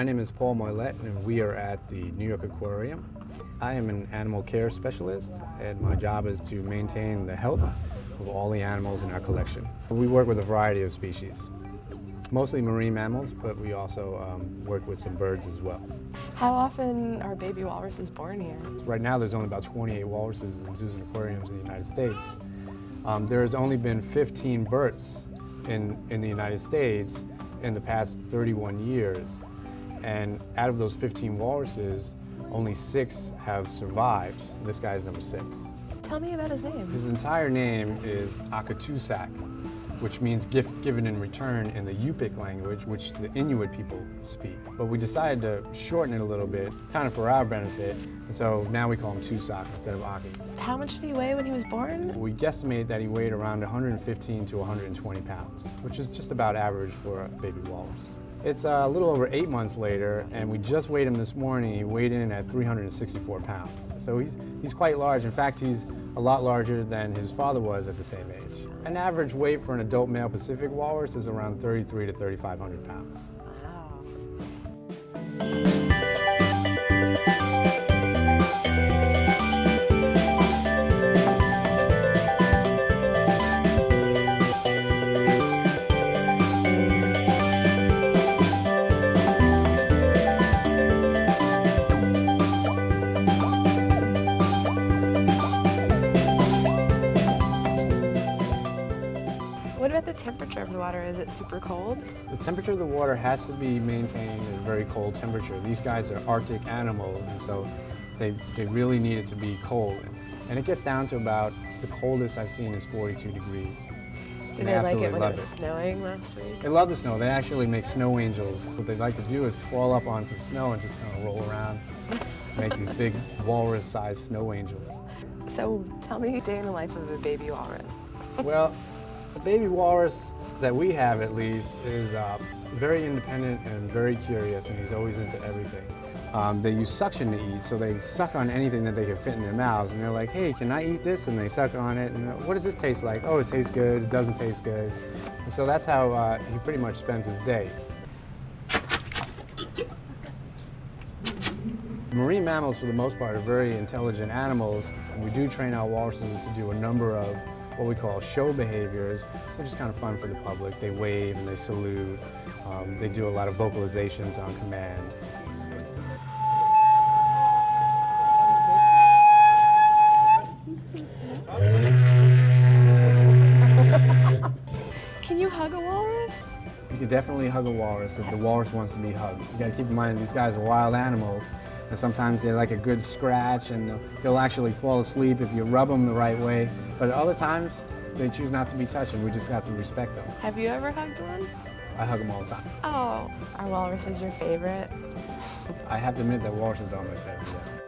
name is Paul Moylett, and we are at the New York Aquarium. I am an animal care specialist, and my job is to maintain the health of all the animals in our collection. We work with a variety of species, mostly marine mammals, but we also work with some birds as well. How often are baby walruses born here? Right now there's only about 28 walruses in zoos and aquariums in the United States. There's only been 15 births in the United States in the past 31 years. And out of those 15 walruses, only 6 have survived. This guy's number 6. Tell me about his name. His entire name is Akatusak, which means gift given in return in the Yupik language, which the Inuit people speak. But we decided to shorten it a little bit, kind of for our benefit, and so now we call him Tusak instead of Aki. How much did he weigh when he was born? We guesstimate that he weighed around 115 to 120 pounds, which is just about average for a baby walrus. It's a little over 8 months later, and we just weighed him this morning. He weighed in at 364 pounds. So he's quite large. In fact, he's a lot larger than his father was at the same age. An average weight for an adult male Pacific walrus is around 3,300 to 3,500 pounds. Wow. What about the temperature of the water? Is it super cold? The temperature of the water has to be maintained at a very cold temperature. These guys are Arctic animals, and so they really need it to be cold. And it gets down to about, the coldest I've seen is 42 degrees. Did they like it when it was snowing last week? They love the snow. They actually make snow angels. What they like to do is crawl up onto the snow and just kind of roll around, make these big walrus-sized snow angels. So tell me a day in the life of a baby walrus. Well, the baby walrus that we have, at least, is very independent and very curious, and he's always into everything. They use suction to eat, so they suck on anything that they can fit in their mouths, and they're like, hey, can I eat this? And they suck on it, and what does this taste like? Oh, it tastes good, it doesn't taste good. And so that's how he pretty much spends his day. Marine mammals, for the most part, are very intelligent animals, and we do train our walruses to do a number of what we call show behaviors, which is kind of fun for the public. They wave and they salute. They do a lot of vocalizations on command. Can you hug a walrus? You can definitely hug a walrus if the walrus wants to be hugged. You gotta keep in mind these guys are wild animals, and sometimes they like a good scratch, and they'll actually fall asleep if you rub them the right way. But at other times, they choose not to be touched, and we just have to respect them. Have you ever hugged one? I hug them all the time. Oh, are walruses your favorite? I have to admit that walruses are my favorite, yes.